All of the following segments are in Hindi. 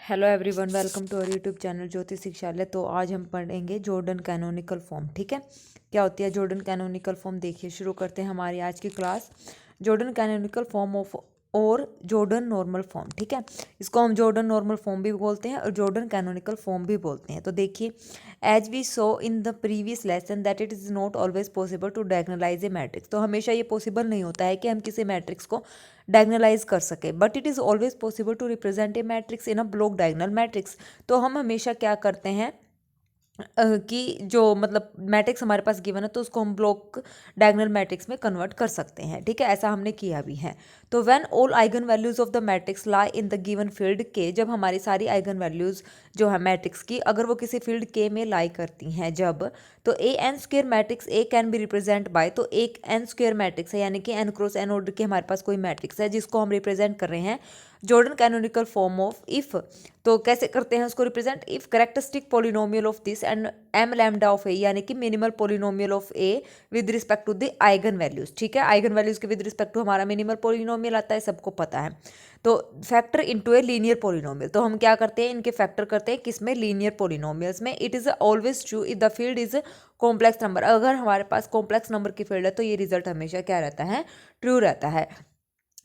Hello everyone, welcome to our YouTube channel Jyoti Shikshalaya. तो आज हम पढ़ेंगे जॉर्डन कैनोनिकल फॉर्म। ठीक है, क्या होती है जॉर्डन कैनोनिकल फॉर्म? देखिए, शुरू करते हैं हमारी आज की class. Jordan canonical form of और जॉर्डन नॉर्मल फॉर्म। ठीक है, इसको हम जॉर्डन नॉर्मल फॉर्म भी बोलते हैं और जॉर्डन कैनोनिकल फॉर्म भी बोलते हैं। तो देखिए, as we saw in the previous lesson that it is not always possible to diagonalise a matrix. तो हमेशा ये पॉसिबल नहीं होता है कि हम किसी मैट्रिक्स को डायगोनलाइज कर सके, but it is always possible to represent a matrix in a block diagonal matrix. तो हम हमेशा क्या करते हैं कि जो मतलब मैट्रिक्स हमारे पास गिवन है तो उसको हम ब्लॉक डायगोनल मैट्रिक्स में कन्वर्ट कर सकते हैं। ठीक है, ऐसा हमने किया भी है। तो when all eigen values of the matrix lie in the given field के, जब हमारी सारी आइगन वैल्यूज जो है मैट्रिक्स की अगर वो किसी फील्ड के में लाई करती हैं जब, तो a n square matrix A can be represent by, तो एक एन स्क्वेयर मैट्रिक्स है यानी कि एन क्रॉस एन ऑर्डर के हमारे पास कोई मैट्रिक्स है जिसको हम रिप्रेजेंट कर रहे हैं Jordan canonical form of if. तो कैसे करते हैं उसको represent? If characteristic polynomial of this and M lambda of A, यानी कि minimal polynomial of A with respect to the eigen values. ठीक है, आइगन वैल्यूज के विद रिस्पेक्ट टू हमारा मिनिमल पोलिनोमियल आता है, सबको पता है। तो factor into a linear polynomial, तो हम क्या करते हैं इनके फैक्टर करते हैं किसमें? लीनियर पोलिनोमियल्स में। It is always true if the field is complex number. अगर हमारे पास कॉम्प्लेक्स नंबर की फील्ड है तो ये रिजल्ट हमेशा क्या रहता है? ट्रू रहता है।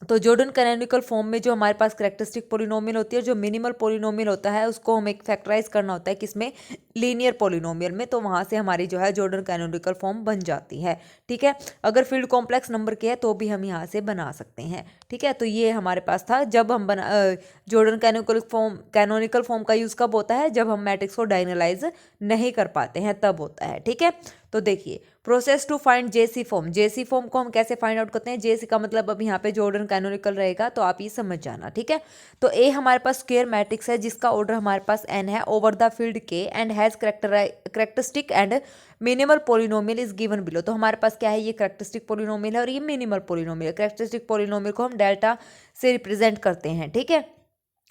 तो जॉर्डन कैनोनिकल फॉर्म में जो हमारे पास करेक्टरिस्टिक पोलिनोमियल होती है, जो मिनिमल पोलिनोमियल होता है उसको हमें फैक्टराइज करना होता है किसमें? लीनियर पोलिनोमियल में। तो वहाँ से हमारी जो है जॉर्डन कैनोनिकल फॉर्म बन जाती है। ठीक है, अगर फील्ड कॉम्प्लेक्स नंबर के है तो भी हम यहाँ से बना सकते हैं। ठीक है, तो ये हमारे पास था जब हम जॉर्डन कैनोनिकल फॉर्म का यूज़ कब होता है? जब हम मैट्रिक्स को डायगोनलाइज नहीं कर पाते हैं तब होता है। ठीक है, तो देखिए, process to find JC form. JC form को हम कैसे फाइंड आउट करते हैं? जेसी का मतलब अब यहाँ पे जॉर्डन कैनोनिकल रहेगा, तो आप ये समझ जाना। ठीक है, तो ए हमारे पास स्क्वायर मैट्रिक्स है जिसका ऑर्डर हमारे पास एन है ओवर द फील्ड के and has characteristic and minimal polynomial is given below. तो हमारे पास क्या है? ये करेक्टरिस्टिक पोलिनोमियल है और ये मिनिमल पोलिनोमियल। करेक्टरिस्टिक पोलिनोमियल को हम डेल्टा से रिप्रेजेंट करते हैं। ठीक है,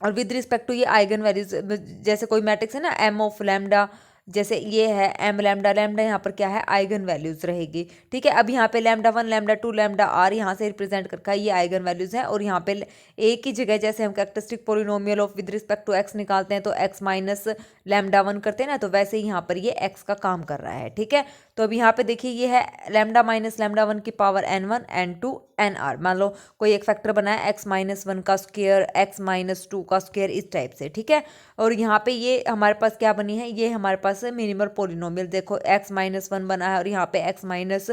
और विद रिस्पेक्ट टू ये आइगन वैल्यूज, जैसे कोई मैट्रिक्स है ना एम ऑफ लैम्डा, जैसे ये है एम लैम्डा, लैम्डा यहाँ पर क्या है? आइगन वैल्यूज रहेगी। ठीक है, अब यहाँ पे लैम्डा 1 लैम्डा 2 लैम्डा आर यहाँ से रिप्रेजेंट करके ये आइगन वैल्यूज हैं। और यहाँ पे ए की जगह जैसे हम characteristic polynomial of with respect to x निकालते हैं तो एक्स माइनस लैम्डा 1 करते हैं ना, तो वैसे ही यहाँ पर ये एक्स का काम कर रहा है। ठीक है, तो अब यहाँ पे देखिए ये है लैम्डा माइनस लैम्डा 1 की पावर n1 n2 nr। मान लो कोई एक फैक्टर बनाया एक्स माइनस 1 का स्क्वायर, एक्स माइनस 2 का स्क्वायर, इस टाइप से। ठीक है, और यहाँ पे ये हमारे पास क्या बनी है? ये हमारे पास मिनिमल पोलिनोमियल। देखो एक्स माइनस 1 बना है और यहाँ पे एक्स माइनस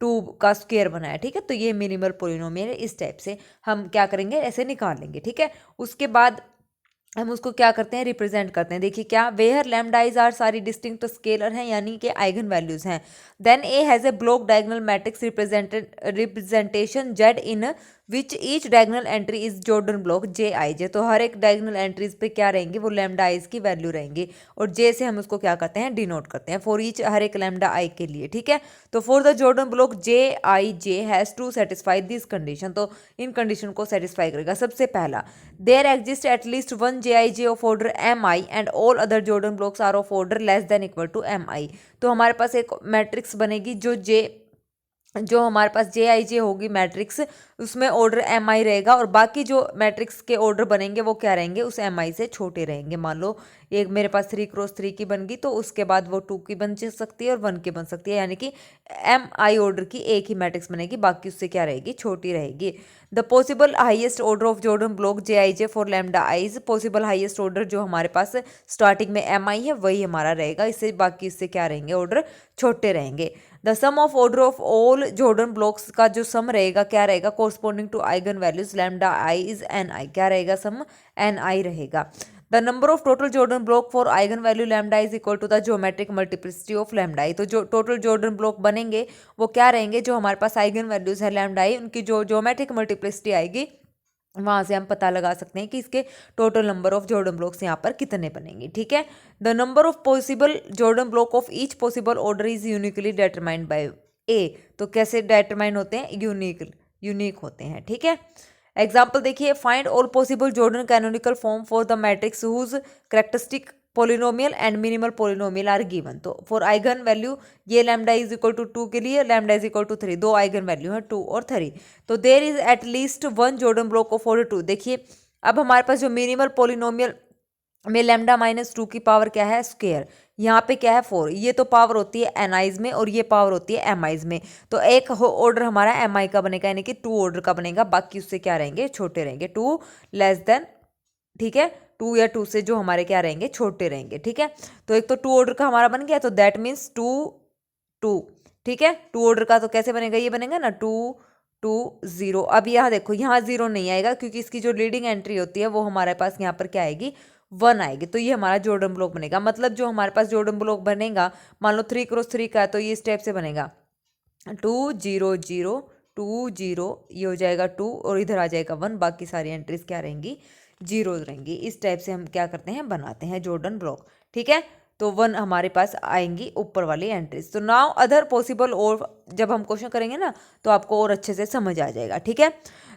2 का स्क्वायर बना है। ठीक है, तो ये मिनिमल पोलिनोमियल है। इस टाइप से हम क्या करेंगे? ऐसे निकाल लेंगे। ठीक है, उसके बाद हम उसको क्या करते हैं? रिप्रेजेंट करते हैं। देखिए क्या, वेयर लैम्डाइज आर सारी डिस्टिंक्ट स्केलर हैं यानी कि आइगन वैल्यूज हैं। Then A has a block diagonal matrix representation Z in which each diagonal entry is Jordan block J I J. तो हर एक डायगोनल एंट्रीज पे क्या रहेंगे? वो लैम्डा आइज की वैल्यू रहेंगी और जे से हम उसको क्या करते हैं? डिनोट करते हैं फॉर ईच, हर एक लैम्डा आई के लिए। ठीक है, तो for the Jordan block J I J has to satisfy this condition. तो इन कंडीशन को सेटिस्फाई करेगा। सबसे पहला, there exist at least one J I J of order M I and all other Jordan blocks are of order less than equal to M I. तो हमारे पास एक मैट्रिक्स बनेगी जो हमारे पास जे आई जे होगी मैट्रिक्स, उसमें ऑर्डर एम आई रहेगा और बाकी जो मैट्रिक्स के ऑर्डर बनेंगे वो क्या रहेंगे? उस एम आई से छोटे रहेंगे। मान लो एक मेरे पास 3 क्रॉस 3 की बन गई तो उसके बाद वो 2 की बन सकती है और 1 की बन सकती है, यानी कि एम आई ऑर्डर की एक ही मैट्रिक्स बनेगी, बाकी उससे क्या रहेगी? छोटी रहेगी। The possible highest order of Jordan block J I J for lambda eyes, possible highest order जो हमारे पास स्टार्टिंग में एम आई है वही हमारा रहेगा, इससे बाकी इससे क्या रहेंगे? ऑर्डर छोटे रहेंगे। The sum of order of all Jordan blocks का जो सम रहेगा क्या रहेगा? Corresponding to eigen values lambda I is N I, क्या रहेगा? सम एन आई रहेगा। The number of total Jordan block for eigen value lambda is equal to the geometric multiplicity of lambda I. तो जो टोटल जॉर्डन ब्लॉक बनेंगे वो क्या रहेंगे? जो हमारे पास आइगन वैल्यूज है लैम्डा आई, उनकी जो ज्योमेट्रिक मल्टीप्लिसिटी आएगी वहां से हम पता लगा सकते हैं कि इसके total number of Jordan blocks यहाँ पर कितने बनेंगे। ठीक है, the number of possible Jordan block of each possible order is uniquely determined by A. तो कैसे डिटरमाइन होते हैं? यूनिक होते हैं। ठीक है, एग्जाम्पल देखिए, find all possible Jordan canonical form for the matrix whose characteristic polynomial and minimal polynomial are given. तो फॉर आइगन वैल्यू ये लैम्डा इज इक्वल टू 2 के लिए लैम्डा इज इक्वल टू 3, दो आइगन वैल्यू है 2 और 3। तो there is at least one Jordan block of order 2। देखिए अब हमारे पास जो मिनिमल पोलिनोमियल में लैम्डा माइनस 2 की पावर क्या है, स्क्वायर। यहाँ पे क्या है 4, ये तो पावर होती है एनआईज में और ये पावर होती है एमआईज में। तो एक ऑर्डर हमारा एमआई का बनेगा, यानी कि 2 ऑर्डर का बनेगा, बाकी उससे क्या रहेंगे, छोटे रहेंगे, 2 लेस देन, ठीक है, 2 या 2 से जो हमारे क्या रहेंगे, छोटे रहेंगे, ठीक है। तो एक तो 2 ऑर्डर का हमारा बन गया, तो दैट मीन्स 2 2, ठीक है। 2 ऑर्डर का तो कैसे बनेगा, ये बनेगा ना 2 2 0। अब यहाँ देखो, यहाँ 0 नहीं आएगा क्योंकि इसकी जो लीडिंग एंट्री होती है वो हमारे पास यहाँ पर क्या आएगी, 1 आएगी। तो ये हमारा जॉर्डन ब्लॉक बनेगा। मतलब जो हमारे पास जॉर्डन ब्लॉक बनेगा, मान लो 3 क्रॉस 3 का है, तो ये स्टेप से बनेगा 2 0 0 2 0, ये हो जाएगा 2 और इधर आ जाएगा 1, बाकी सारी एंट्रीज क्या रहेंगी, 0 रहेंगी। इस टाइप से हम क्या करते हैं, बनाते हैं जॉर्डन ब्लॉक, ठीक है। तो 1 हमारे पास आएंगी ऊपर वाली एंट्रीज। तो नाउ अदर पॉसिबल, और जब हम क्वेश्चन करेंगे ना तो आपको और अच्छे से समझ आ जाएगा, ठीक है।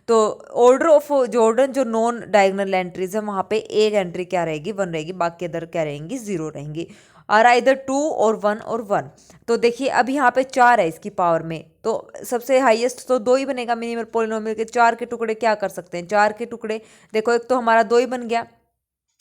तो ऑर्डर ऑफ जॉर्डन जो नॉन डायगोनल एंट्रीज है, वहाँ पे एक एंट्री क्या रहेगी, 1 रहेगी, बाकी अदर क्या रहेंगी, 0 रहेंगी। और इधर 2 और 1 और 1। तो देखिए अब यहाँ पे 4 है इसकी पावर में, तो सबसे हाईएस्ट तो 2 ही बनेगा मिनिमल पॉलिनोमियल के। 4 के टुकड़े क्या कर सकते हैं, 4 के टुकड़े देखो, एक तो हमारा 2 ही बन गया,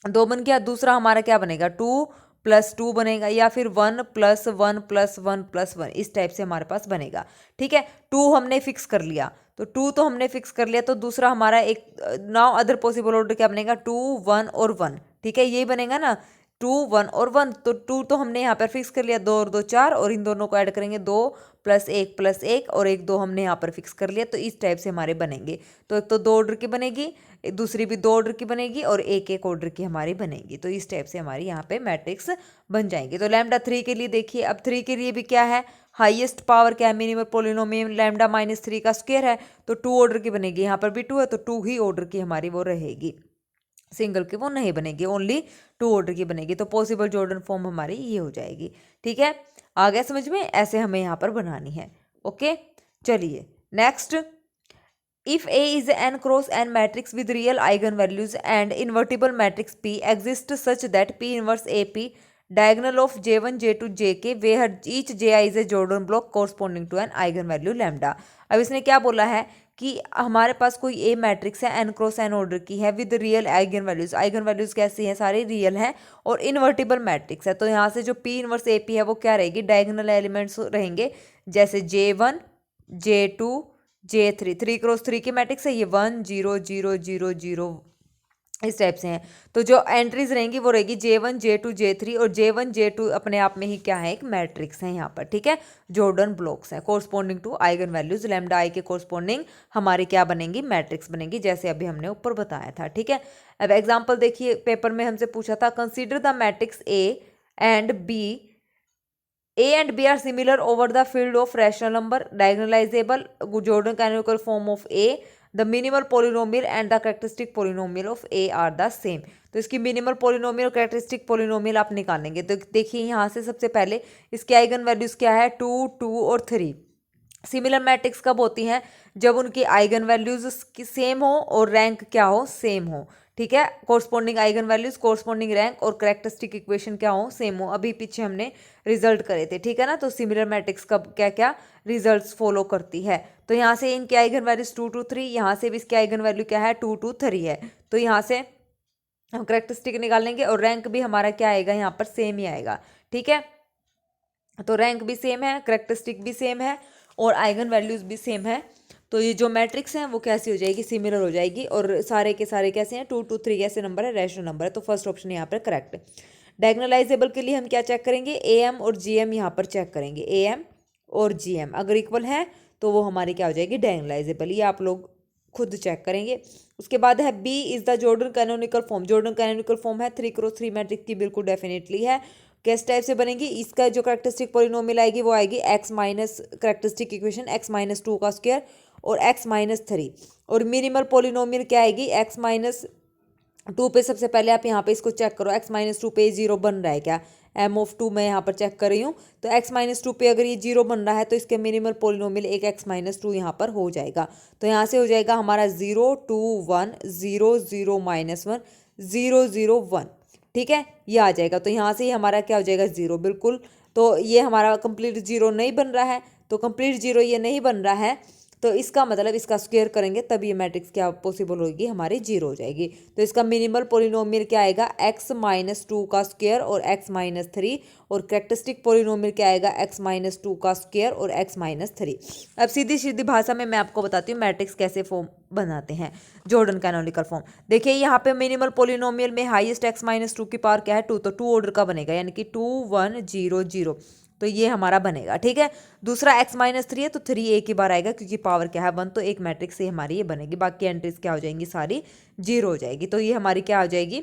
2 बन गया, दूसरा हमारा क्या बनेगा, 2 प्लस 2 बनेगा, या फिर 1 प्लस 1 प्लस 1 प्लस 1, इस टाइप से हमारे पास बनेगा, ठीक है। 2 हमने फिक्स कर लिया, तो 2 तो हमने फिक्स कर लिया, तो दूसरा हमारा एक नाउ अदर पॉसिबल ऑर्डर क्या बनेगा, 2 1 और 1, ठीक है, यही बनेगा ना, 2 1 और 1। तो 2 तो हमने यहाँ पर फिक्स कर लिया, 2 और 2 4, और इन दोनों को ऐड करेंगे, 2 प्लस 1 और 1 2 हमने यहाँ पर फिक्स कर लिया। तो इस टाइप से हमारे बनेंगे। तो एक तो 2 ऑर्डर की बनेगी, दूसरी भी 2 ऑर्डर की बनेगी, और एक ऑर्डर की हमारी बनेगी। तो इस टाइप से हमारी यहाँ पे मैट्रिक्स बन जाएंगे। तो लैम्डा 3 के लिए देखिए, अब 3 के लिए भी क्या है, हाईएस्ट पावर क्या है, मिनिमम पॉलिनोमियल लैम्डा माइनस 3 का स्क्वायर है, तो 2 ऑर्डर की बनेगी। यहाँ पर भी 2 है, तो 2 ही ऑर्डर की हमारी वो रहेगी, सिंगल की वो नहीं बनेगी, ओनली 2 ऑर्डर की बनेगी। तो पॉसिबल जॉर्डन फॉर्म हमारी ये हो जाएगी, ठीक है। आ गया समझ में, ऐसे हमें यहाँ पर बनानी है, ओके। चलिए next, if A is an cross n matrix with real eigenvalues and invertible matrix P exists such that P inverse AP diagonal of J1 J2 JK where each Ji is a Jordan block corresponding to an eigenvalue lambda। अब इसने क्या बोला है कि हमारे पास कोई ए मैट्रिक्स है, एन क्रॉस एन ऑर्डर की है, with real eigen values. Eigen values कैसी हैं, सारे रियल हैं, और इन्वर्टिबल मैट्रिक्स है। तो यहाँ से जो पी इनवर्स ए पी है वो क्या रहेगी, डायगोनल एलिमेंट्स रहेंगे, जैसे J1 J2 J3, 3 क्रॉस 3 की मैट्रिक्स है ये, 1 0 0 0 0 इस टाइप से हैं। तो जो एंट्रीज रहेंगी वो रहेगी J1 J2 J3, और J1 J2 अपने आप में ही क्या है, एक मैट्रिक्स है यहाँ पर, ठीक है, जॉर्डन ब्लॉक्स हैं corresponding to eigen values lambda I के कोरस्पॉन्डिंग हमारी क्या बनेंगी, मैट्रिक्स बनेगी, जैसे अभी हमने ऊपर बताया था, ठीक है। अब एग्जाम्पल देखिए, पेपर में हमसे पूछा था, consider the matrix A and B are similar over the field of rational number, diagonalizable, Jordan canonical form of A, the minimal polynomial and the characteristic polynomial of A are the same। तो इसकी मिनिमल पोलिनोमियल और कैरेक्टरिस्टिक पोलिनोमियल आप निकालेंगे। तो देखिए यहाँ से सबसे पहले इसके आइगन वैल्यूज क्या है, 2 2 और 3। सिमिलर मैट्रिक्स कब होती हैं, जब उनकी आइगन वैल्यूज सेम हो और रैंक क्या हो, सेम हो, ठीक है। Corresponding eigen values, corresponding rank और कैरेक्टरिस्टिक इक्वेशन क्या हो, सेम हो। अभी पीछे हमने रिजल्ट करे थे, ठीक है ना। तो सिमिलर मैट्रिक्स कब क्या क्या रिजल्ट्स फॉलो करती है। तो यहाँ से इनके आइगन वैल्यूज 2 2 3, यहाँ से भी इसके आइगन वैल्यू क्या है, 2 2 3 है। तो यहाँ से हम कैरेक्टरिस्टिक निकालेंगे, और रैंक भी हमारा क्या आएगा, यहाँ पर सेम ही आएगा, ठीक है। तो रैंक भी सेम है, कैरेक्टरिस्टिक भी सेम है, और आइगन वैल्यूज भी सेम है। तो ये जो मैट्रिक्स हैं वो कैसी हो जाएगी, सिमिलर हो जाएगी, और सारे के सारे कैसे हैं, 2 2 3 कैसे नंबर है, रैशनल नंबर है। तो फर्स्ट ऑप्शन यहाँ पर करेक्ट है। डायगोनलाइजेबल के लिए हम क्या चेक करेंगे, AM और GM यहाँ पर चेक करेंगे। AM और GM अगर इक्वल है तो वो हमारी क्या हो जाएगी, डायगोनलाइजेबल। ये आप लोग खुद चेक करेंगे। उसके बाद है B is the Jordan canonical form. Jordan canonical form है 3 क्रॉस 3 मैट्रिक्स की, बिल्कुल डेफिनेटली है। किस टाइप से बनेगी, इसका जो कैरेक्टरिस्टिक पॉलिनोमियल आएगी वो आएगी x minus characteristic equation x minus 2 का स्क्वायर और x माइनस 3, और मिनिमल पॉलिनोमियल क्या आएगी, x माइनस 2 पे। सबसे पहले आप यहाँ पे इसको चेक करो, x माइनस 2 पे 0 बन रहा है क्या, m ऑफ 2 मैं यहाँ पर चेक कर रही हूँ। तो x माइनस 2 पे अगर ये 0 बन रहा है तो इसके मिनिमल पॉलिनोमियल एक x माइनस 2 यहाँ पर हो जाएगा। तो यहाँ से हो जाएगा हमारा 0 2 1 0 0 माइनस 1 0 0 1, ठीक है, ये आ जाएगा। तो यहाँ से ही हमारा क्या हो जाएगा, 0 बिल्कुल। तो ये हमारा कंप्लीट 0 नहीं बन रहा है, तो कंप्लीट 0 ये नहीं बन रहा है, तो इसका मतलब इसका स्क्वायर करेंगे तब ये मैट्रिक्स क्या पॉसिबल होगी, हमारी 0 हो जाएगी। तो इसका मिनिमल पोलिनोमियल क्या आएगा, x-2 का स्क्वायर और x-3, और कैरेक्टरिस्टिक पोलिनोमियल क्या आएगा, x-2 का स्क्वायर और x-3। अब सीधी सीधी भाषा में मैं आपको बताती हूँ मैट्रिक्स कैसे फॉर्म बनाते हैं, जॉर्डन कैनोनिकल फॉर्म। देखिए यहाँ पे मिनिमल पोलिनोमियल में हाईएस्ट x-2 की पावर क्या है, 2, तो 2 ऑर्डर का बनेगा, यानी कि 2 1 0 0, तो ये हमारा बनेगा। ठीक है, दूसरा x-3 है तो 3 एक ही बार आएगा क्योंकि पावर क्या है 1, तो एक मैट्रिक्स से हमारी ये बनेगी, बाकी एंट्रीज क्या हो जाएंगी, सारी 0 हो जाएगी। तो ये हमारी क्या हो जाएगी,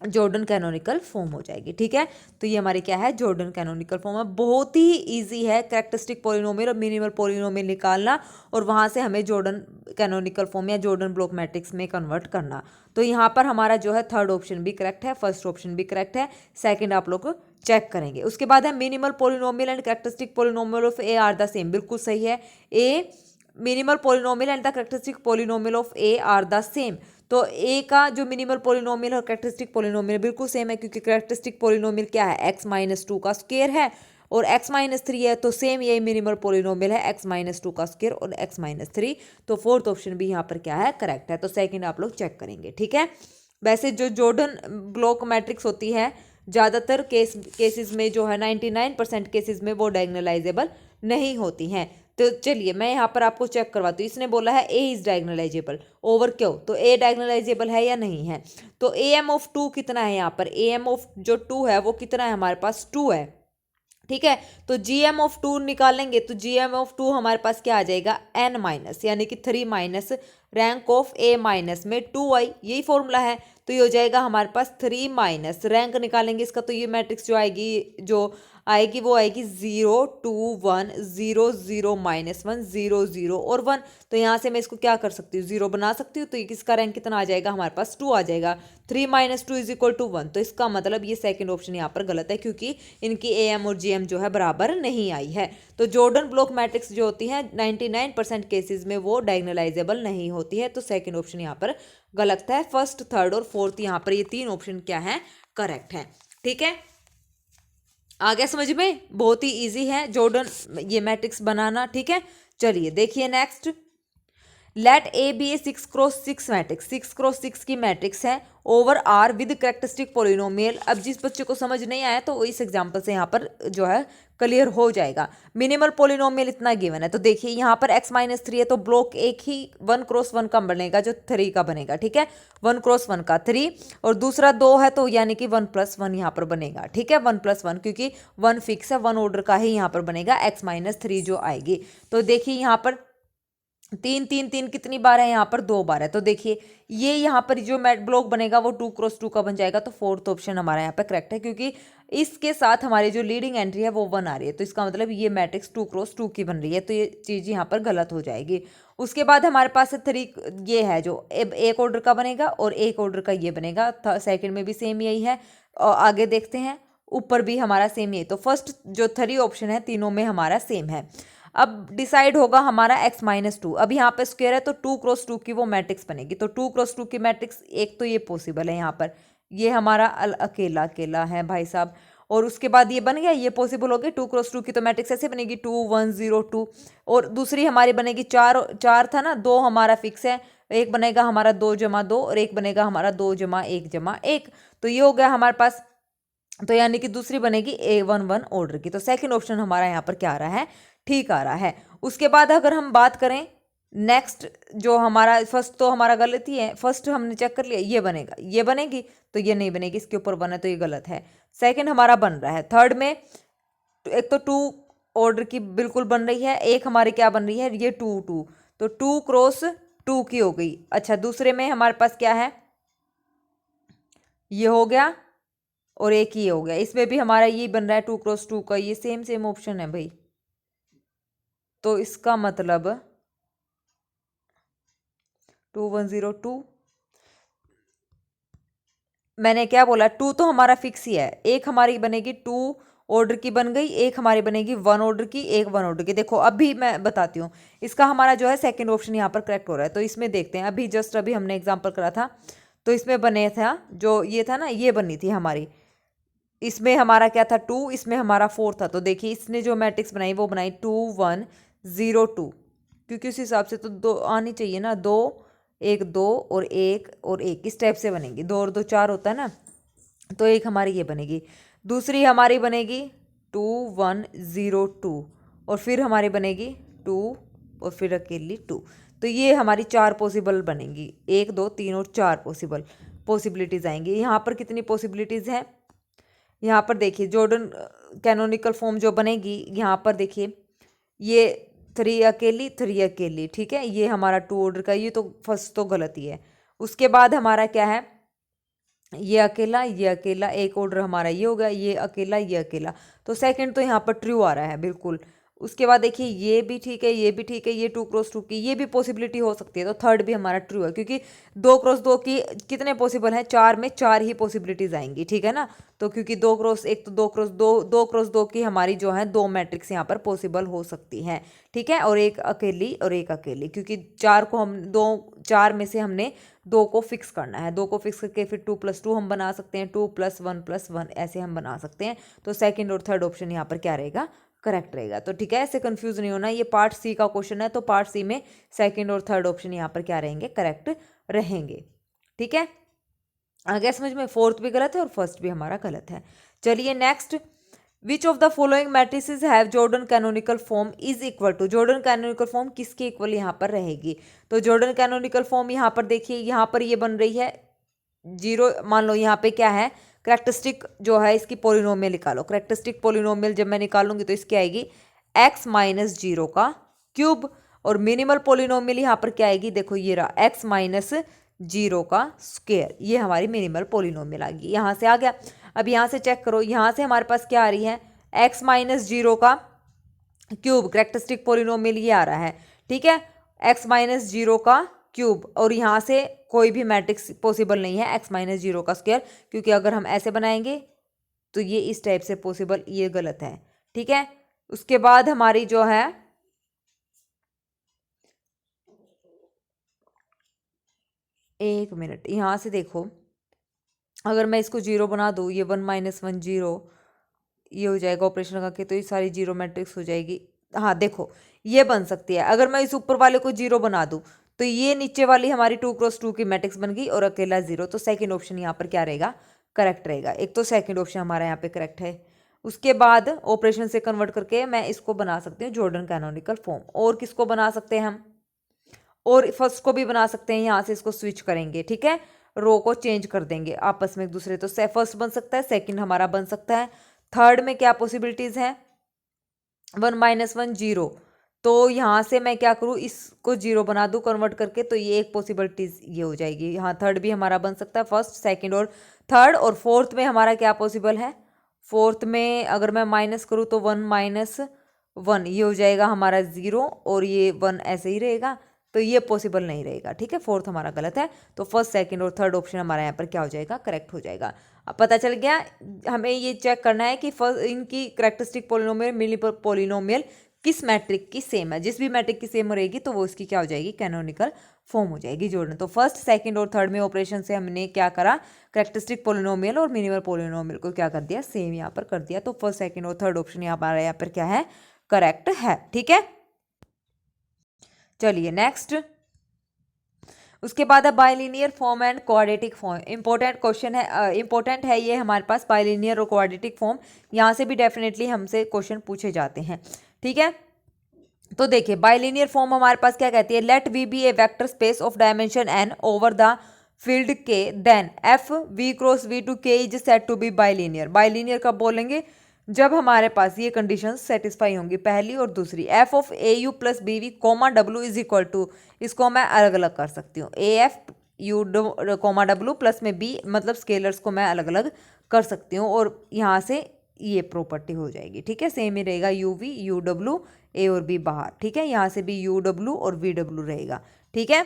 जॉर्डन कैनोनिकल फॉर्म हो जाएगी। ठीक है, तो ये हमारी क्या है, जॉर्डन कैनोनिकल फॉर्म है। बहुत ही इजी है कैरेक्टरिस्टिक पोलिनोमियल और मिनिमल पोलिनोमियल निकालना, और वहां से हमें जॉर्डन कैनोनिकल फॉर्म या जॉर्डन ब्लॉक मैट्रिक्स में कन्वर्ट करना। तो यहाँ पर हमारा जो है थर्ड ऑप्शन भी करेक्ट है, फर्स्ट ऑप्शन भी करेक्ट है, सेकंड आप लोग चेक करेंगे। उसके बाद है minimal polynomial and characteristic polynomial of A are the same, बिल्कुल सही है। A minimal polynomial and the characteristic polynomial of A are the same, तो ए का जो मिनिमल पोलिनोमियल और कैरेक्टरिस्टिक पोलिनोमियल बिल्कुल सेम है, क्योंकि कैरेक्टरिस्टिक पोलिनोमियल क्या है, x-2 का स्क्वायर है और x-3 है, तो सेम यही मिनिमल पोलिनोमियल है, x-2 का स्क्वायर और x-3। तो फोर्थ ऑप्शन भी यहाँ पर क्या है, करेक्ट है। तो सेकंड आप लोग चेक करेंगे। ठीक है, वैसे जो जॉर्डन ब्लॉक मैट्रिक्स होती है ज़्यादातर केसेस में जो है 99% केसेस में वो डायगोनलाइजेबल नहीं होती हैं। तो चलिए मैं यहाँ पर आपको चेक करवाती हूँ। इसने बोला है ए इज डायगोनलाइजेबल ओवर क्यों, तो ए डायगोनलाइजेबल है या नहीं है। तो ए एम ऑफ 2 कितना है, यहाँ पर ए एम ऑफ जो 2 है वो कितना है, हमारे पास 2 है। ठीक है, तो जी एम ऑफ 2 निकालेंगे तो जी एम ऑफ 2 हमारे पास क्या आ जाएगा, n माइनस, यानी कि 3 minus rank of A minus में 2i, यही फॉर्मूला है। तो ये हो जाएगा हमारे पास 3 माइनस रैंक निकालेंगे इसका, तो ये मैट्रिक्स जो आएगी वो आएगी 0 2 1 0 0 -1 0 0 और 1। तो यहाँ से मैं इसको क्या कर सकती हूँ, 0 बना सकती हूँ। तो इसका रैंक कितना आ जाएगा, हमारे पास 2 आ जाएगा। 3 - 2 = 1, तो इसका मतलब ये सेकंड ऑप्शन यहाँ पर गलत है, क्योंकि इनकी ए एम और जी एम जो है बराबर नहीं आई है। तो जॉर्डन ब्लॉक मैट्रिक्स जो होती है 99% केसेस में वो डायगोनलाइजेबल नहीं होती है। तो सेकंड ऑप्शन यहाँ पर गलत है। फर्स्ट, थर्ड और फोर्थ यहाँ पर ये 3 ऑप्शन क्या है, करेक्ट है। ठीक है, आ गया समझ में, बहुत ही इजी है जॉर्डन ये मैट्रिक्स बनाना। ठीक है, चलिए देखिए next, let A be a 6x6 matrix, 6x6 की मैट्रिक्स है over R with characteristic polynomial. अब जिस बच्चे को समझ नहीं आया तो इस एग्जांपल से यहाँ पर जो है क्लियर हो जाएगा। मिनिमल पोलिनोमियल इतना गिवन है, तो देखिए यहाँ पर x-3 है तो ब्लॉक एक ही 1x1 का बनेगा जो 3 का बनेगा। ठीक है, 1x1 का 3, और दूसरा 2 है तो यानी कि 1+1 यहाँ पर बनेगा। ठीक है, 1+1, क्योंकि 1 फिक्स है, 1 ऑर्डर का ही यहाँ पर बनेगा, x-3 जो आएगी। तो देखिए यहाँ पर 3 3 3 कितनी बार है, यहाँ पर 2 बार है। तो देखिए ये यहाँ पर जो ब्लॉक बनेगा वो 2x2 का बन जाएगा। तो फोर्थ ऑप्शन हमारा यहाँ पे करेक्ट है, क्योंकि इसके साथ हमारी जो लीडिंग एंट्री है वो 1 आ रही है, तो इसका मतलब ये मैट्रिक्स 2x2 की बन रही है, तो ये चीज़ यहाँ पर गलत हो जाएगी। उसके बाद हमारे पास 3 ये है जो एक ऑर्डर का बनेगा और एक ऑर्डर का ये बनेगा। सेकेंड में भी सेम यही है, और आगे देखते हैं ऊपर भी हमारा सेम यही। तो फर्स्ट जो 3 ऑप्शन है तीनों में हमारा सेम है। अब डिसाइड होगा हमारा x-2, अब यहाँ पे स्क्वायर है तो 2x2 की वो मैट्रिक्स बनेगी। तो 2x2 की मैट्रिक्स एक तो ये पॉसिबल है, यहाँ पर ये हमारा अकेला अकेला है भाई साहब, और उसके बाद ये बन गया, ये पॉसिबल हो गई। 2x2 की तो मैट्रिक्स ऐसे बनेगी 2 1 0 2, और दूसरी हमारी बनेगी 4 था ना, 2 हमारा फिक्स है, एक बनेगा हमारा 2 + 2 और एक बनेगा हमारा 2 + 1 + 1। तो ये हो गया हमारे पास, तो यानी कि दूसरी बनेगी A11 ऑर्डर की। तो सेकंड ऑप्शन हमारा यहाँ पर क्या आ रहा है, ठीक आ रहा है। उसके बाद अगर हम बात करें नेक्स्ट, जो हमारा फर्स्ट तो हमारा गलत ही है, फर्स्ट हमने चेक कर लिया, ये बनेगा, ये बनेगी, तो ये नहीं बनेगी, इसके ऊपर बना तो ये गलत है। सेकंड हमारा बन रहा है। थर्ड में एक तो 2 ऑर्डर की बिल्कुल बन रही है, एक हमारी क्या बन रही है, ये 2 2, तो 2x2 की हो गई। अच्छा, दूसरे में हमारे पास क्या है, ये हो गया और एक ही हो गया, इसमें भी हमारा ये बन रहा है 2x2 का, ये सेम ऑप्शन है भाई। तो इसका मतलब 2 1 0 2, मैंने क्या बोला, 2 तो हमारा फिक्स ही है, एक हमारी बनेगी 2 ऑर्डर की बन गई, एक हमारी बनेगी 1 ऑर्डर की, एक 1 ऑर्डर की। देखो अभी मैं बताती हूँ, इसका हमारा जो है सेकंड ऑप्शन यहाँ पर करेक्ट हो रहा है। तो इसमें देखते हैं, अभी हमने एग्जाम्पल करा था, तो इसमें बने था जो ये था ना, ये बनी थी हमारी, इसमें हमारा क्या था 2, इसमें हमारा 4 था। तो देखिए इसने जो मैट्रिक्स बनाई वो बनाई 2 1 0 2, क्योंकि उस हिसाब से तो दो आनी चाहिए ना, दो और एक इस टाइप से बनेगी। 2 और 2 4 होता है ना, तो एक हमारी ये बनेगी। दूसरी हमारी बनेगी 2 1 0 2 और फिर हमारी बनेगी 2 और फिर अकेली 2। तो ये हमारी 4 पॉसिबल बनेंगी, 1 2 3 और 4 पॉसिबिलिटीज़ आएंगी। यहाँ पर कितनी पॉसिबिलिटीज़ हैं, यहाँ पर देखिए जॉर्डन कैनोनिकल फॉर्म जो बनेगी, यहाँ पर देखिए ये 3 अकेली, ठीक है, ये हमारा 2 ऑर्डर का, ये तो फर्स्ट तो गलत ही है। उसके बाद हमारा क्या है, ये अकेला, एक ऑर्डर हमारा ये होगा, ये अकेला, तो सेकंड तो यहाँ पर ट्रू आ रहा है बिल्कुल। उसके बाद देखिए ये भी ठीक है, ये भी ठीक है, ये 2 क्रॉस 2 की ये भी पॉसिबिलिटी हो सकती है, तो थर्ड भी हमारा ट्रू है, क्योंकि 2 क्रॉस 2 की कितने पॉसिबल हैं, 4 में 4 ही पॉसिबिलिटीज आएंगी, ठीक है ना। तो क्योंकि 2 क्रॉस 1 तो 2 क्रॉस 2 की हमारी जो है 2 मैट्रिक्स यहाँ पर पॉसिबल हो सकती हैं, ठीक है, और एक अकेली, क्योंकि 4 को हम 4 में से हमने 2 को फिक्स करना है, 2 को फिक्स करके फिर 2 + 2 हम बना सकते हैं, 2 + 1 ऐसे हम बना सकते हैं। तो सेकंड और थर्ड ऑप्शन यहाँ पर क्या रहेगा, करेक्ट रहेगा। तो ठीक है, ऐसे कंफ्यूज नहीं होना, ये पार्ट सी का क्वेश्चन है, तो पार्ट सी में सेकंड और थर्ड ऑप्शन यहाँ पर क्या रहेंगे, करेक्ट रहेंगे, ठीक है। आ गया समझ में, फोर्थ भी गलत है और फर्स्ट भी हमारा गलत है। चलिए next, which of the following matrices have Jordan canonical form is equal to, Jordan canonical form किसके इक्वल यहाँ पर रहेगी। तो जॉर्डन कैनोनिकल फॉर्म यहाँ पर देखिए, यहाँ पर ये बन रही है 0, मान लो यहाँ पे क्या है, करेक्टरिस्टिक जो है इसकी पोलिनोमियल निकालो। करेक्टरिस्टिक पोलिनोमियल जब मैं निकालूंगी तो इसकी आएगी x - 0 का क्यूब, और मिनिमल पोलिनोमियल यहाँ पर क्या आएगी, देखो ये रहा x - 0 का स्क्वायर, ये हमारी मिनिमल पोलिनोमियल आ गई। यहाँ से आ गया। अब यहाँ से चेक करो, यहाँ से हमारे पास क्या आ रही है, x - 0 का क्यूब, करेक्टरिस्टिक पोलिनोमियल ये आ रहा है, ठीक है, x - 0 का क्यूब, और यहाँ से कोई भी मैट्रिक्स पॉसिबल नहीं है x - 0 का स्क्वायर, क्योंकि अगर हम ऐसे बनाएंगे तो ये इस टाइप से पॉसिबल, ये गलत है, ठीक है। उसके बाद हमारी जो है एक मिनट, यहाँ से देखो, अगर मैं इसको 0 बना दूँ, ये 1 - 1 0, ये हो जाएगा ऑपरेशन करके, तो ये सारी 0 मैट्रिक्स हो जाएगी। हाँ देखो, ये बन सकती है। अगर मैं इस ऊपर वाले को 0 बना दूँ तो ये नीचे वाली हमारी 2 क्रॉस 2 की मैट्रिक्स बन गई, और अकेला 0, तो सेकंड ऑप्शन यहाँ पर क्या रहेगा, करेक्ट रहेगा। एक तो सेकंड ऑप्शन हमारा यहाँ पे करेक्ट है। उसके बाद ऑपरेशन से कन्वर्ट करके मैं इसको बना सकती हूँ जॉर्डन कैनोनिकल फॉर्म। और किसको बना सकते हैं हम, और फर्स्ट को भी बना सकते हैं, यहाँ से इसको स्विच करेंगे, ठीक है, रो को चेंज कर देंगे आपस में एक दूसरे, तो फर्स्ट बन सकता है, सेकंड हमारा बन सकता है। थर्ड में क्या पॉसिबिलिटीज हैं, 1 - 1 0, तो यहाँ से मैं क्या करूँ, इसको 0 बना दूँ कन्वर्ट करके, तो ये एक पॉसिबिलिटीज ये हो जाएगी। यहाँ थर्ड भी हमारा बन सकता है, फर्स्ट सेकंड और थर्ड। और फोर्थ में हमारा क्या पॉसिबल है, फोर्थ में अगर मैं माइनस करूँ तो 1 - 1 ये हो जाएगा हमारा 0, और ये 1 ऐसे ही रहेगा, तो ये पॉसिबल नहीं रहेगा, ठीक है, फोर्थ हमारा गलत है। तो फर्स्ट सेकंड और थर्ड ऑप्शन हमारा यहाँ पर क्या हो जाएगा, करेक्ट हो जाएगा। अब पता चल गया, हमें ये चेक करना है कि इनकी करेक्टरिस्टिक पोलिनोमियल मिनिमल पोलिनोमियल किस मैट्रिक की सेम है। जिस भी मैट्रिक की सेम रहेगी तो वो इसकी क्या हो जाएगी, कैनोनिकल फॉर्म हो जाएगी जॉर्डन। तो फर्स्ट सेकंड और थर्ड में ऑपरेशन से हमने क्या करा, करेक्टरिस्टिक पोलिनोमियल और मिनिमल पोलिनोमियल को क्या कर दिया, सेम यहाँ पर कर दिया। तो फर्स्ट सेकंड और थर्ड ऑप्शन यहाँ पर क्या है, करेक्ट है, ठीक है। चलिए नेक्स्ट, उसके बाद है bilinear form and quadratic form. Important question है, इंपॉर्टेंट है ये हमारे पास बाइलिनियर और क्वाड्रेटिक फॉर्म, यहाँ से भी डेफिनेटली हमसे क्वेश्चन पूछे जाते हैं, ठीक है। तो देखिए बाइलिनियर फॉर्म हमारे पास क्या कहती है, let V be a vector space of dimension n over the field K, then F V cross V to K is set to be bilinear. Bilinear कब बोलेंगे, जब हमारे पास ये कंडीशन सेटिस्फाई होंगी, पहली और दूसरी। F of a u plus b v comma डब्ल्यू इज इक्वल टू, इसको मैं अलग अलग कर सकती हूँ, ए एफ यू कोमा डब्ल्यू प्लस में बी, मतलब स्केलर्स को मैं अलग अलग कर सकती हूँ, और यहाँ से ये प्रॉपर्टी हो जाएगी, ठीक है। सेम ही रहेगा, यू वी यू डब्ल्यू, ए और बी बाहर, ठीक है, यहाँ से भी यू डब्ल्यू और वी डब्ल्यू रहेगा, ठीक है।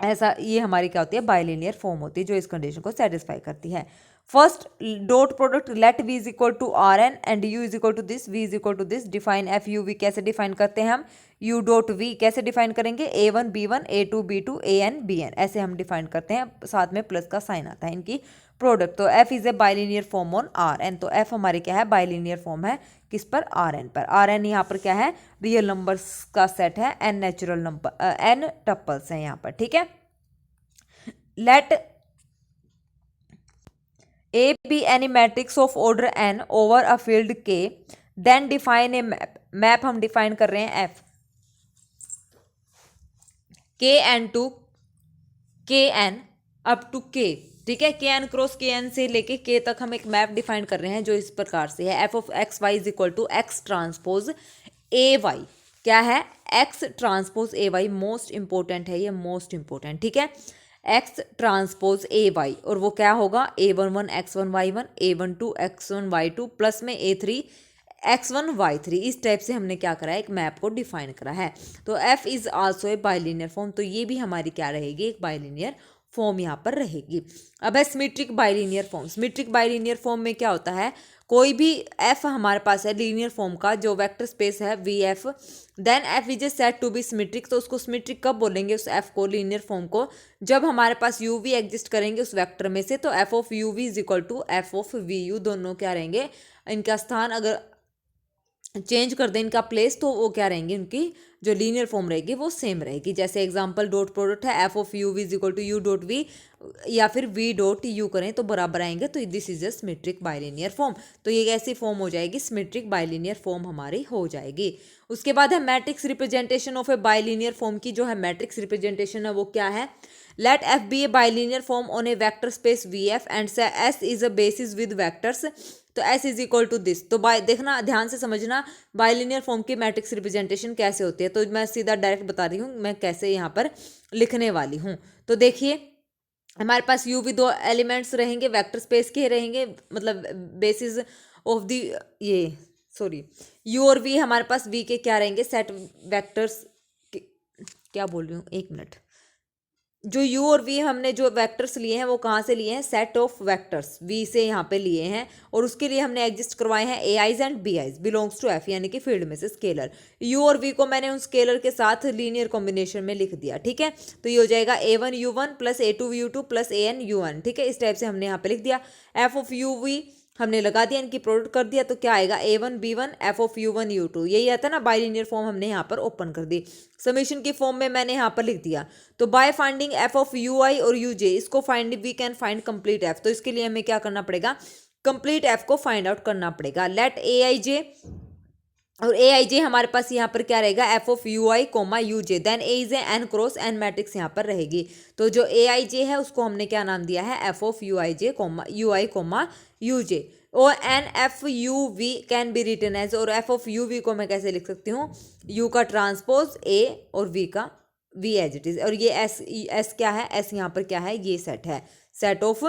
ऐसा ये हमारी क्या होती है, बाइलिनियर फॉर्म होती है जो इस कंडीशन को सेटिस्फाई करती है। First dot product let v is equal to R n and u is equal to this, v is equal to this, define f u v कैसे डिफाइन करते हैं हम, u डॉट v कैसे डिफाइन करेंगे, a1 b1 a2 b2 an bn, ऐसे हम डिफाइन करते हैं, साथ में प्लस का साइन आता है इनकी प्रोडक्ट। तो f is a bilinear form on R n, तो f हमारे क्या है, बाइलिनियर फॉर्म है किस पर, आर एन पर। आर एन यहाँ पर क्या है, रियल नंबर्स का सेट है, n natural number, n tuples है यहाँ पर, ठीक है। Let A be any matrix of order n over a field K, then define a map. Map हम डिफाइन कर रहे हैं F K n to K n up to K, ठीक है। K n cross K n से लेके K तक हम एक मैप डिफाइन कर रहे हैं जो इस प्रकार से है, f of x y is equal to x transpose A y. क्या है, x transpose A y, most important है ये, मोस्ट इंपॉर्टेंट, ठीक है। एक्स ट्रांसपोज ए वाई, और वो क्या होगा, a11 x1 y1 a12 x1 y2 plus में a3 x1 y3। इस टाइप से हमने क्या करा है, एक मैप को डिफाइन करा है। तो f is also a bilinear form, तो ये भी हमारी क्या रहेगी, एक बाइलिनियर फॉर्म यहाँ पर रहेगी। अब है symmetric bilinear form. Symmetric bilinear form में क्या होता है, कोई भी f हमारे पास है लीनियर फॉर्म का जो वेक्टर स्पेस है VF, then f is a said to be symmetric. तो उसको सिमेट्रिक कब बोलेंगे, उस f को, लीनियर फॉर्म को, जब हमारे पास u v एग्जिस्ट करेंगे उस वेक्टर में से। तो f of u v is equal to f of v u, दोनों क्या रहेंगे, इनका स्थान अगर चेंज कर दें इनका प्लेस, तो वो क्या रहेंगे, उनकी जो लीनियर फॉर्म रहेगी वो सेम रहेगी। जैसे एग्जांपल डॉट प्रोडक्ट है f of u v is equal to u dot v, या फिर v डॉट u करें तो बराबर आएंगे, तो this is a symmetric bilinear form. तो ये ऐसी फॉर्म हो जाएगी, सिमेट्रिक बाइलिनियर फॉर्म हमारी हो जाएगी। उसके बाद है matrix representation of a bilinear form की जो है मैट्रिक्स रिप्रेजेंटेशन है वो क्या है, let f be a bilinear form on a vector space vf and s is a basis with vectors. तो s is equal to this. तो देखना, ध्यान से समझना बाइलिनियर फॉर्म की मैट्रिक्स रिप्रेजेंटेशन कैसे होती है। तो मैं सीधा डायरेक्ट बता रही हूँ मैं कैसे यहाँ पर लिखने वाली हूँ। तो देखिए, हमारे पास u भी दो एलिमेंट्स रहेंगे, वेक्टर स्पेस के रहेंगे, मतलब बेसिस ऑफ द ये सॉरी u और v हमारे पास v के क्या रहेंगे, सेट वेक्टर्स, क्या बोल रही हूँ, एक मिनट। जो u और v हमने जो वेक्टर्स लिए हैं वो कहाँ से लिए हैं, सेट ऑफ वेक्टर्स v से यहाँ पे लिए हैं, और उसके लिए हमने एग्जिस्ट करवाए हैं ai's and bi's belongs to f, यानी कि फील्ड में से स्केलर। u और v को मैंने उन स्केलर के साथ लीनियर कॉम्बिनेशन में लिख दिया, ठीक है। तो ये हो जाएगा a1 u1 plus a2 u2 plus an u1, ठीक है। इस टाइप से हमने यहाँ पे लिख दिया। f ऑफ u v हमने लगा दिया, इनकी प्रोडक्ट कर दिया, तो क्या आएगा, a1 b1 f of u1 u2, यही आता है ना। बाइलिनियर फॉर्म हमने यहाँ पर ओपन कर दी, समेशन की फॉर्म में मैंने यहाँ पर लिख दिया। तो by finding f of ui और uj, इसको find we can find complete f। तो इसके लिए हमें क्या करना पड़ेगा, कंप्लीट f को फाइंड आउट करना पड़ेगा। लेट aij, और aij हमारे पास यहाँ पर क्या रहेगा, f of ui comma uj, then a is n cross n matrix यहाँ पर रहेगी। तो जो aij है उसको हमने क्या नाम दिया है, f of uij comma ui comma uj, और and f u v can be written as, और एफ ऑफ यू वी को मैं कैसे लिख सकती हूँ, यू का ट्रांसपोज ए और वी का वी एज इट इज। और ये एस क्या है, एस यहाँ पर क्या है, ये सेट है, set of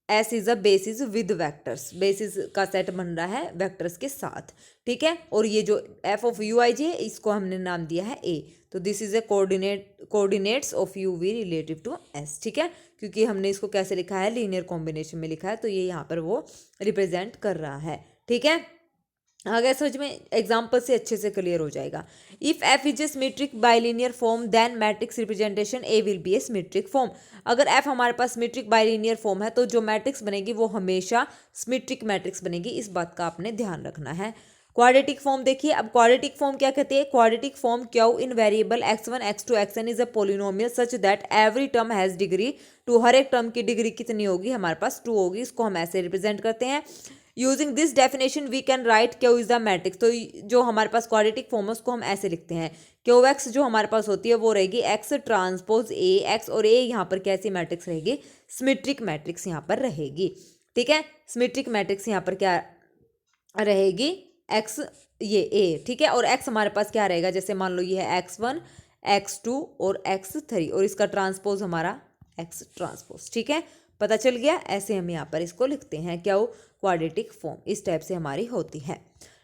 S is a basis with vectors, basis का सेट बन रहा है वेक्टर्स के साथ, ठीक है। और ये जो f of u i j, इसको हमने नाम दिया है ए। तो this is a coordinates of u v relative to s, ठीक है, क्योंकि हमने इसको कैसे लिखा है, लीनियर कॉम्बिनेशन में लिखा है, तो ये यहाँ पर वो रिप्रेजेंट कर रहा है, ठीक है। अगर समझ में एग्जाम्पल से अच्छे से क्लियर हो जाएगा। If f is a symmetric bilinear form then matrix representation A will be a symmetric form. अगर एफ हमारे पास सिमेट्रिक बाइलिनियर फॉर्म है तो जो मैट्रिक्स बनेगी वो हमेशा सिमेट्रिक मैट्रिक्स बनेगी, इस बात का आपने ध्यान रखना है। क्वाड्रेटिक फॉर्म देखिए, अब क्वाड्रेटिक फॉर्म क्या कहते हैं, quadratic form Q in variable x1 x2 xn is a polynomial such that every term has degree 2, हर एक टर्म की डिग्री कितनी होगी, हमारे पास 2 होगी। इसको हम ऐसे रिप्रेजेंट करते हैं। Using this definition we can write q is the matrix. तो जो हमारे पास क्वाड्रेटिक फॉर्म है उसको हम ऐसे लिखते हैं, क्यू एक्स जो हमारे पास होती है वो रहेगी एक्स ट्रांसपोज ए एक्स, और ए यहाँ पर कैसी मैट्रिक्स रहेगी, सिमेट्रिक मैट्रिक्स यहाँ पर रहेगी, ठीक है। सिमेट्रिक मैट्रिक्स यहाँ पर क्या रहेगी, एक्स ये ए, ठीक है। और एक्स हमारे पास क्या रहेगा, जैसे मान लो ये है x1 x2 और x3, और इसका ट्रांसपोज हमारा x ट्रांसपोज, ठीक है, पता चल गया। ऐसे हम यहाँ पर इसको लिखते हैं, क्या वो क्वाड्रेटिक फॉर्म इस टाइप से हमारी होती है।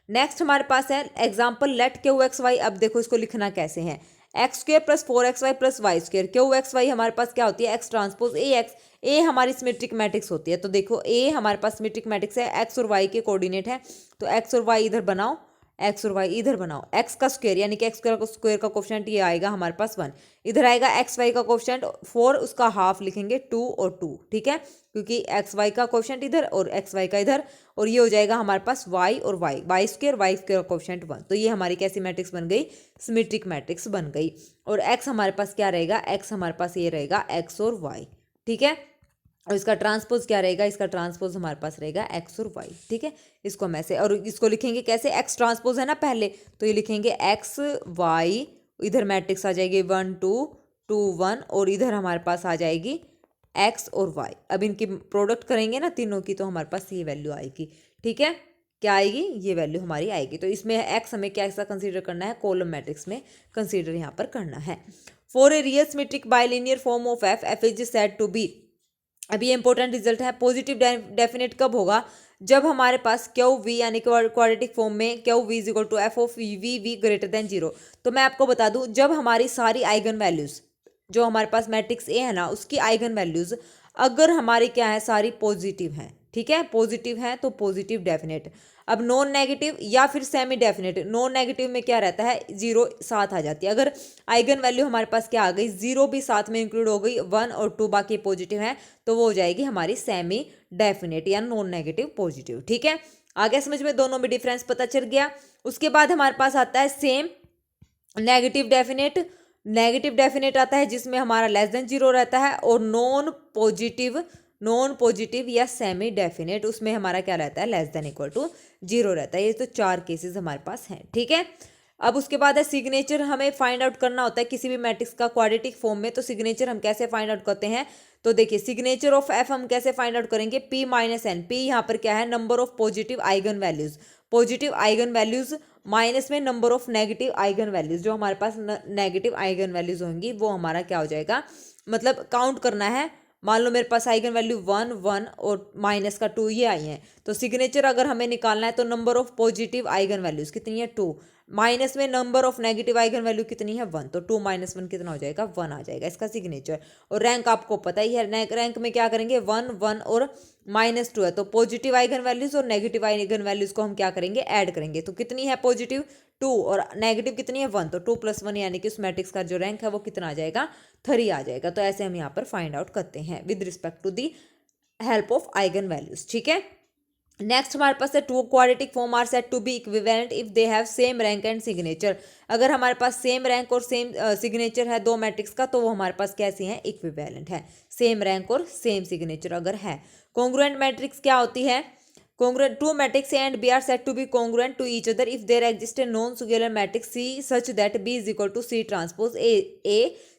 नेक्स्ट हमारे पास है example let q x y. अब देखो इसको लिखना कैसे है, x square plus 4xy plus y square, q x y हमारे पास क्या होती है, x transpose A x. A हमारी सिमेट्रिक मैट्रिक्स होती है, तो देखो ए हमारे पास सिमेट्रिक मैट्रिक्स है, एक्स और वाई के कोऑर्डिनेट है, तो एक्स और वाई इधर बनाओ, एक्स और वाई इधर बनाओ, एक्स का स्क्वायर यानी कि एक्स स्क्वायर का कोफिशिएंट ये आएगा हमारे पास 1, इधर आएगा एक्स वाई का कोफिशिएंट 4, उसका हाफ लिखेंगे 2 और 2, ठीक है, क्योंकि एक्स वाई का कोफिशिएंट इधर और एक्स वाई का इधर, और ये हो जाएगा हमारे पास वाई और वाई, वाई स्क्वायर का कोफिशिएंट 1, तो ये हमारी कैसी मैट्रिक्स बन गई, सिमेट्रिक मैट्रिक्स बन गई। और एक्स हमारे पास क्या रहेगा, एक्स हमारे पास ये रहेगा एक्स और वाई, ठीक है, और इसका ट्रांसपोज क्या रहेगा, इसका ट्रांसपोज हमारे पास रहेगा एक्स और वाई, ठीक है। इसको हम ऐसे, और इसको लिखेंगे कैसे, एक्स ट्रांसपोज है ना पहले, तो ये लिखेंगे एक्स वाई, इधर मैट्रिक्स आ जाएगी 1 2 2 1, और इधर हमारे पास आ जाएगी एक्स और वाई। अब इनकी प्रोडक्ट करेंगे ना तीनों की, तो हमारे पास ये वैल्यू आएगी, ठीक है, क्या आएगी, ये वैल्यू हमारी आएगी। तो इसमें एक्स हमें क्या ऐसा कंसीडर करना है, कॉलम मैट्रिक्स में कंसीडर यहाँ पर करना है। For a real symmetric bilinear form of f, f is said to be, अभी ये इंपॉर्टेंट रिजल्ट है, पॉजिटिव डेफिनेट कब होगा, जब हमारे पास क्यू वी यानी क्वाड्रेटिक फॉर्म में q v is equal to f of v v greater than 0। तो मैं आपको बता दूं, जब हमारी सारी आइगन वैल्यूज, जो हमारे पास मैट्रिक्स ए है ना, उसकी आइगन वैल्यूज अगर हमारी क्या है, सारी पॉजिटिव हैं, ठीक है, पॉजिटिव है तो पॉजिटिव डेफिनेट। अब नॉन नेगेटिव या फिर सेमी डेफिनेट, नॉन नेगेटिव में क्या रहता है, 0 साथ आ जाती है। अगर आइगन वैल्यू हमारे पास क्या आ गई, 0 भी साथ में इंक्लूड हो गई, 1 और 2 बाकी पॉजिटिव है, तो वो हो जाएगी हमारी सेमी डेफिनेट या नॉन नेगेटिव पॉजिटिव, ठीक है। आगे समझ में दोनों में डिफरेंस पता चल गया। उसके बाद हमारे पास आता है same negative definite, negative definite आता है जिसमें हमारा लेस देन 0 रहता है, और नॉन पॉजिटिव या सेमी डेफिनेट, उसमें हमारा क्या रहता है, लेस देन इक्वल टू 0 रहता है। ये तो 4 केसेस हमारे पास हैं, ठीक है। अब उसके बाद है सिग्नेचर, हमें फाइंड आउट करना होता है किसी भी मैट्रिक्स का क्वाड्रेटिक फॉर्म में, तो सिग्नेचर हम कैसे फाइंड आउट करते हैं, तो देखिए सिग्नेचर ऑफ एफ हम कैसे फाइंड आउट करेंगे, पी माइनस एन, पी यहाँ पर क्या है, number of positive eigenvalues, positive eigenvalues minus में number of negative eigenvalues, जो हमारे पास नेगेटिव आइगन वैल्यूज होंगी वो हमारा क्या हो जाएगा, मतलब काउंट करना है। मान लो मेरे पास आइगन वैल्यू 1 1 और माइनस का 2 ये आई हैं, तो सिग्नेचर अगर हमें निकालना है तो number of positive eigen values कितनी है, 2, माइनस में number of negative eigen value कितनी है, 1, तो 2 माइनस 1 कितना हो जाएगा, 1 आ जाएगा इसका सिग्नेचर। और रैंक आपको पता ही है, रैंक में क्या करेंगे, 1 1 और -2 है, तो पॉजिटिव आइगन वैल्यूज और नेगेटिव आइगन वैल्यूज को हम क्या करेंगे, ऐड करेंगे, तो कितनी है पॉजिटिव 2 और नेगेटिव कितनी है 1, तो 2 + 1 यानी कि उस मैट्रिक्स का जो रैंक है वो कितना आ जाएगा, 3 आ जाएगा। तो ऐसे हम यहाँ पर फाइंड आउट करते हैं with respect to the help of eigen values, ठीक है। नेक्स्ट हमारे पास है two quadratic form are said to be equivalent if they have same rank and signature. अगर हमारे पास सेम रैंक और सेम सिग्नेचर है दो मैट्रिक्स का, तो वो हमारे पास कैसी है, इक्विवेलेंट है, सेम रैंक और सेम सिग्नेचर अगर है। कॉन्ग्रुएंट मैट्रिक्स क्या होती है, congruent two matrix A and B are said to be congruent to each other if there exists a non-singular matrix C such that B is equal to C transpose A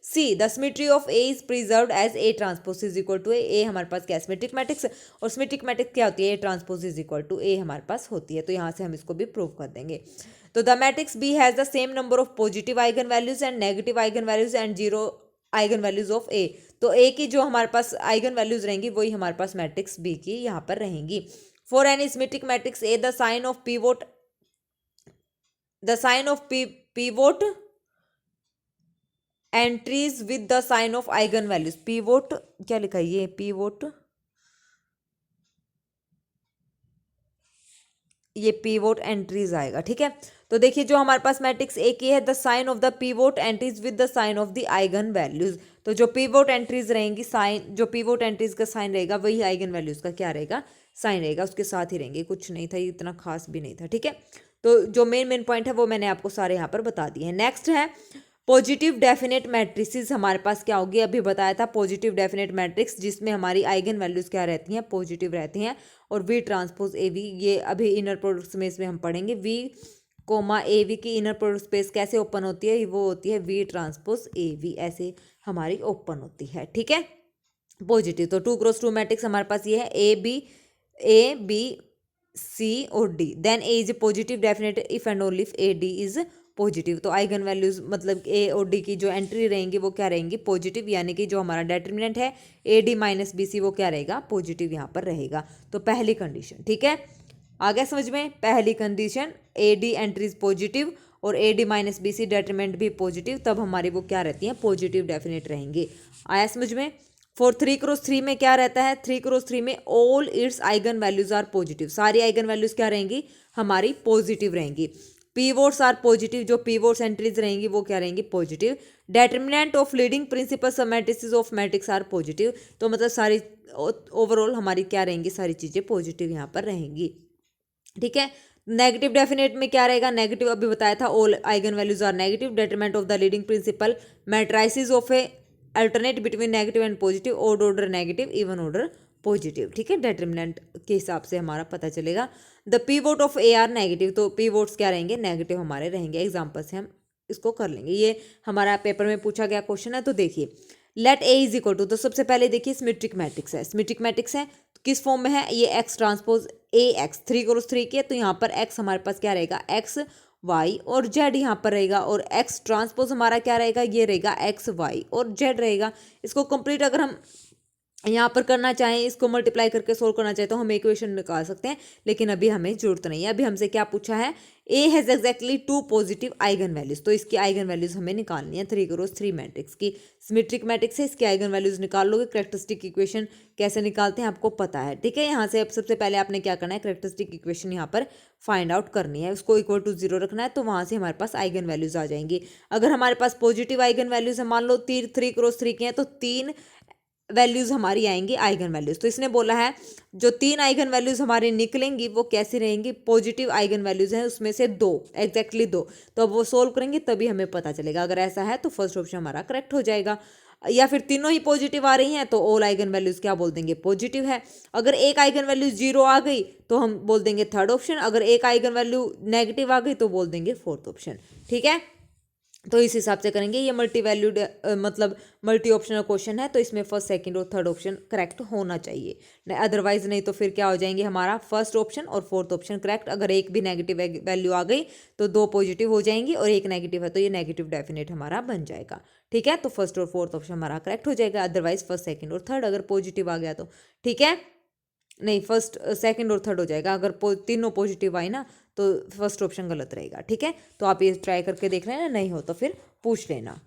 C. The symmetry of A is preserved as A transpose is equal to A हमारे पास क्या सिमेट्रिक मैट्रिक्स, और सिमेट्रिक मैट्रिक्स क्या होती है, A transpose is equal to A हमारे पास होती है। तो यहाँ से हम इसको भी प्रूव कर देंगे। तो the matrix B has the same number of positive eigen values and negative eigen values and 0 eigen values of A। तो A की जो हमारे पास आइगन वैल्यूज रहेंगी वही हमारे पास मैट्रिक्स B की यहाँ पर रहेंगी। For any symmetric matrix A, the sign of pivot entries with the sign of eigenvalues. Pivot क्या लिखा है, ये pivot, ये pivot entries आएगा, ठीक है। तो देखिए जो हमारे पास मैट्रिक्स ए की है, the sign of the pivot entries with the sign of the eigen values। तो जो pivot entries रहेंगी, साइन जो pivot entries का साइन रहेगा वही आइगन वैल्यूज का क्या रहेगा, साइन रहेगा, उसके साथ ही रहेंगे, कुछ नहीं था, इतना खास भी नहीं था, ठीक है। तो जो मेन पॉइंट है वो मैंने आपको सारे यहाँ पर बता दिए हैं। नेक्स्ट है पॉजिटिव डेफिनेट मैट्रिसेस, हमारे पास क्या होगी, अभी बताया था पॉजिटिव डेफिनेट मैट्रिक्स जिसमें हमारी आइगन वैल्यूज क्या रहती हैं, पॉजिटिव रहती हैं, और वी ट्रांसपोज ए वी, ये अभी इनर प्रोडक्ट में इसमें हम पढ़ेंगे। वी कोमा ए वी की इनर प्रोडक्ट स्पेस कैसे ओपन होती है, वो होती है वी ट्रांसपोज ए वी, ऐसे हमारी ओपन होती है, ठीक है, पॉजिटिव। तो 2x2 मैट्रिक्स हमारे पास ये है ए बी सी और d, then A is positive definite if and only if a d is positive. तो आइगन वैल्यूज मतलब ए और डी की जो एंट्री रहेंगी वो क्या रहेंगी, पॉजिटिव, यानी कि जो हमारा डेटर्मिनेंट है a D minus B c वो क्या रहेगा, पॉजिटिव यहाँ पर रहेगा। तो पहली कंडीशन, ठीक है, आ गया समझ में, पहली condition A D entry is positive, और A D minus B C determinant भी पॉजिटिव, तब हमारी वो क्या रहती हैं, पॉजिटिव डेफिनेट रहेंगी। आया समझ में। फॉर 3x3 में क्या रहता है, 3x3 में all its eigen values are positive, सारी आइगन वैल्यूज क्या रहेंगी, हमारी पॉजिटिव रहेंगी। पीवोट्स आर पॉजिटिव, जो पीवोट्स एंट्रीज रहेंगी वो क्या रहेंगी, positive. Determinant of leading principal submatrices of matrix are positive, तो मतलब सारी ओवरऑल हमारी क्या रहेंगी, सारी चीजें पॉजिटिव यहाँ पर रहेंगी। ठीक है। नेगेटिव डेफिनेट में क्या रहेगा, नेगेटिव अभी बताया था, all eigen values are negative. Determinant of the leading principal matrices of A alternate between negative and positive, odd order negative, even order positive. ठीक है, डेटरमिनेंट के हिसाब से हमारा पता चलेगा। The pivot of A are negative, तो पीवोट्स क्या रहेंगे, नेगेटिव हमारे रहेंगे। एग्जाम्पल से हम इसको कर लेंगे, ये हमारा पेपर में पूछा गया क्वेश्चन है। तो देखिए, let A is equal to, तो सबसे पहले देखिए सिमेट्रिक मैट्रिक्स है, सिमेट्रिक मैट्रिक्स है तो किस फॉर्म में है, ये x transpose A x, 3x3 के, तो यहाँ पर एक्स हमारे पास क्या रहेगा, एक्स वाई और जेड यहाँ पर रहेगा, और एक्स ट्रांसपोज हमारा क्या रहेगा, ये रहेगा एक्स वाई और जेड रहेगा। इसको कंप्लीट अगर हम यहाँ पर करना चाहें, इसको मल्टीप्लाई करके सोल्व करना चाहें तो हम इक्वेशन निकाल सकते हैं, लेकिन अभी हमें जरूरत नहीं है। अभी हमसे क्या पूछा है, A has exactly 2 positive eigen values, तो इसकी आइगन वैल्यूज हमें निकालनी है 3x3 मैट्रिक्स की। सिमेट्रिक मैट्रिक्स है, इसकी आइगन वैल्यूज निकाल लोगे। कैरेक्टरिस्टिक इक्वेशन कैसे निकालते हैं आपको पता है। ठीक है, यहाँ से अब सबसे पहले आपने क्या करना है, कैरेक्टरिस्टिक इक्वेशन यहाँ पर फाइंड आउट करनी है, उसको इक्वल टू 0 रखना है, तो वहाँ से हमारे पास आइगन वैल्यूज आ जाएंगी। अगर हमारे पास पॉजिटिव आइगन वैल्यूज है, मान लो 3x3 के हैं, तो 3 वैल्यूज हमारी आएंगी आइगन वैल्यूज। तो इसने बोला है जो 3 आइगन वैल्यूज हमारी निकलेंगी वो कैसी रहेंगी, पॉजिटिव आइगन वैल्यूज हैं, उसमें से 2, एग्जैक्टली 2। तो अब वो सोल्व करेंगे तभी हमें पता चलेगा। अगर ऐसा है तो फर्स्ट ऑप्शन हमारा करेक्ट हो जाएगा, या फिर तीनों ही पॉजिटिव आ रही हैं तो ऑल आइगन वैल्यूज क्या बोल देंगे, पॉजिटिव है। अगर एक आइगन वैल्यू 0 आ गई तो हम बोल देंगे थर्ड ऑप्शन, अगर एक आइगन वैल्यू नेगेटिव आ गई तो बोल देंगे फोर्थ ऑप्शन। ठीक है, तो इस हिसाब से करेंगे। ये मल्टी वैल्यूड मतलब मल्टी ऑप्शनल क्वेश्चन है, तो इसमें फर्स्ट सेकंड और थर्ड ऑप्शन करेक्ट होना चाहिए, अदरवाइज नहीं तो फिर क्या हो जाएंगे, हमारा फर्स्ट ऑप्शन और फोर्थ ऑप्शन करेक्ट। अगर एक भी नेगेटिव वैल्यू आ गई तो 2 पॉजिटिव हो जाएंगी, और एक नेगेटिव है तो ये नेगेटिव डेफिनेट हमारा बन जाएगा। ठीक है, तो फर्स्ट और फोर्थ ऑप्शन हमारा करेक्ट हो जाएगा, अदरवाइज फर्स्ट सेकेंड और थर्ड अगर पॉजिटिव आ गया तो। ठीक है, नहीं फर्स्ट सेकंड और थर्ड हो जाएगा, अगर तीनों पॉजिटिव आई ना तो फर्स्ट ऑप्शन गलत रहेगा। ठीक है, तो आप ये ट्राई करके देख लेना, नहीं हो तो फिर पूछ लेना।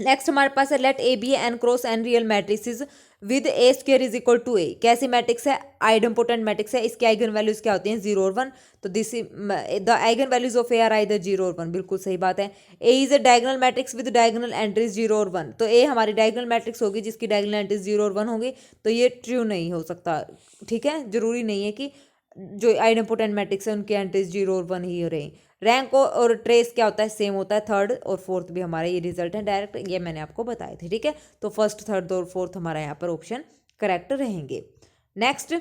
नेक्स्ट हमारे पास है let A be n cross n real matrix with A square is equal to A. कैसी मैट्रिक्स है, आइडेम्पोटेंट मैट्रिक्स है, इसकी आइगन वैल्यूज क्या होती हैं, 0 और 1। तो this the eigen values of A are either 0 और 1, बिल्कुल सही बात है। A is a diagonal matrix with diagonal entries 0 और 1, तो ए हमारी डायगोनल मैट्रिक्स होगी जिसकी डायगोनल एंट्रीज 0 और 1 होगी, तो ये ट्रू नहीं हो सकता। ठीक है, जरूरी नहीं है कि जो आइडेम्पोटेंट मैट्रिक्स है उनकी एंट्रीज 0 और 1 ही रही। रैंक और ट्रेस क्या होता है, सेम होता है। थर्ड और फोर्थ भी हमारे ये रिजल्ट है डायरेक्ट, ये मैंने आपको बताए थे। ठीक है, तो फर्स्ट थर्ड और फोर्थ हमारा यहाँ पर ऑप्शन करेक्ट रहेंगे। नेक्स्ट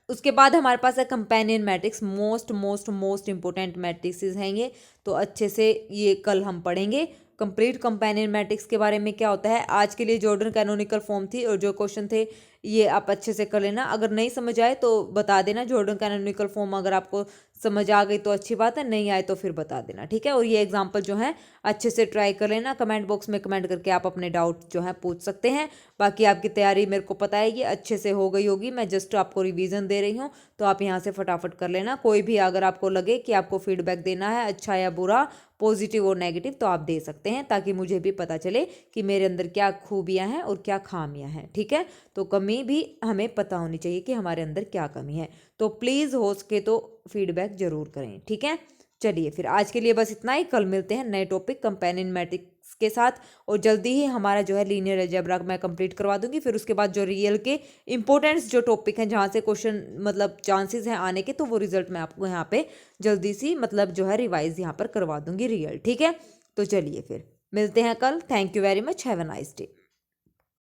उसके बाद हमारे पास है companion matrix, most most most important matrix हैं ये, तो अच्छे से ये कल हम पढ़ेंगे। कंप्लीट कंपेनियन मैट्रिक्स के बारे में क्या होता है। आज के लिए जॉर्डन कैनोनिकल फॉर्म थी और जो क्वेश्चन थे ये आप अच्छे से कर लेना। अगर नहीं समझ आए तो बता देना, जॉर्डन कैनोनिकल फॉर्म अगर आपको समझ आ गई तो अच्छी बात है, नहीं आए तो फिर बता देना। ठीक है, और ये एग्जाम्पल जो है अच्छे से ट्राई कर लेना। कमेंट बॉक्स में कमेंट करके आप अपने डाउट जो है पूछ सकते हैं। बाकी आपकी तैयारी मेरे को पता है ये अच्छे से हो गई होगी, मैं जस्ट आपको रिवीजन दे रही हूँ, तो आप यहाँ से फटाफट कर लेना। कोई भी अगर आपको लगे कि आपको फीडबैक देना है अच्छा या बुरा, पॉजिटिव और नेगेटिव, तो आप दे सकते हैं, ताकि मुझे भी पता चले कि मेरे अंदर क्या खूबियां हैं और क्या खामियां हैं। ठीक है, तो कमी भी हमें पता होनी चाहिए कि हमारे अंदर क्या कमी है, तो प्लीज़ हो सके तो फीडबैक जरूर करें। ठीक है, चलिए फिर आज के लिए बस इतना ही। कल मिलते हैं नए टॉपिक कंपेनियन मैट्रिक्स के साथ, और जल्दी ही हमारा जो है लीनियर अलजेब्रा मैं कंप्लीट करवा दूंगी। फिर उसके बाद जो रियल के इंपॉर्टेंट्स जो टॉपिक हैं जहाँ से क्वेश्चन मतलब चांसेस हैं आने के, तो वो रिजल्ट मैं आपको यहाँ पे जल्दी सी मतलब जो है रिवाइज यहाँ पर करवा दूंगी रियल। ठीक है, तो चलिए फिर मिलते हैं कल। Thank you very much, have a nice day.